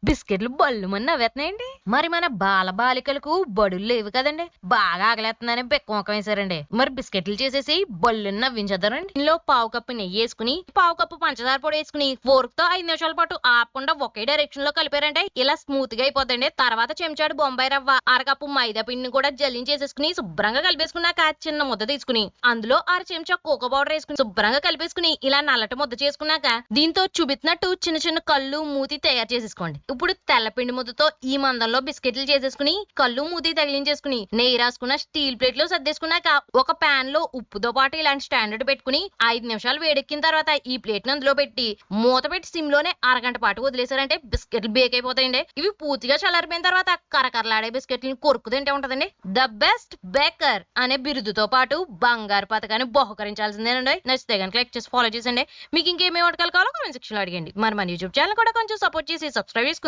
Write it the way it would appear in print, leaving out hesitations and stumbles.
బిస్కెట్లు బళ్ళు మన నవ్వేస్తున్నాయండి. మరి మన బాల బాలికలకు బడులు లేవు కదండి, బాగా ఆకలేస్తుందని బెక్కమొక్కం వేసారండి. మరి బిస్కెట్లు చేసేసి బళ్ళు నవ్వించేద్దారండి. ఇందులో పావు కప్పు నెయ్యి వేసుకుని, పావు కప్పు పంచదార పొడి వేసుకుని ఫోర్క్ తో 5 నిమిషాల పాటు ఆపకుండా ఒకే డైరెక్షన్ లో కలిపారంటే ఇలా స్మూత్ గా అయిపోతండి. తర్వాత చెంచాడు బొంబాయి రవ్వ, అరకప్పు మైదా పిండిని కూడా జల్లించేసేసుకుని శుభ్రంగా కలిపేసుకున్నాక చిన్న ముద్ద తీసుకుని అందులో 1/2 చెంచా కోకో పౌడర్ వేసుకుని శుభ్రంగా కలిపేసుకుని ఇలా నల్లటి ముద్ద చేసుకున్నాక దీంతో చూపిస్తున్నట్టు చిన్న చిన్న కళ్ళు మూతి తయారు చేసేసుకోండి. ఇప్పుడు తెల్లపిండి ముద్దతో ఈ మందంలో బిస్కెట్లు చేసేసుకుని కళ్ళు మూతి తగిలించేసుకుని నెయ్యి రాసుకున్న స్టీల్ ప్లేట్ లో సర్దేసుకున్నాక ఒక పాన్ లో ఉప్పుతో పాటు ఇలాంటి స్టాండర్డ్ పెట్టుకుని 5 నిమిషాలు వేడెక్కిన తర్వాత ఈ ప్లేట్ ని అందులో పెట్టి మూత పెట్టి సిమ్ లోనే అరగంట పాటు వదిలేసారంటే బిస్కెట్లు బేక్ అయిపోతాయండి. ఇవి పూర్తిగా చల్లారిపోయిన తర్వాత కరకరలాడే బిస్కెట్లను కొరుకు తింటే ఉంటదండి. ద బెస్ట్ బేకర్ అనే బిరుదుతో పాటు బంగారు పథకాన్ని బహుకరించాల్సిందేనండి. నచ్చితే కనుక లైక్ చేసి ఫాలో చేసండి. మీకు ఇంకేమేమి వంటకాలు కావాలో కామెంట్ సెక్షన్ లో అడిగండి. మరి మన యూట్యూబ్ ఛానల్ కూడా కొంచెం సపోర్ట్ చేసి సబ్స్క్రైబ్ చేసుకోండి.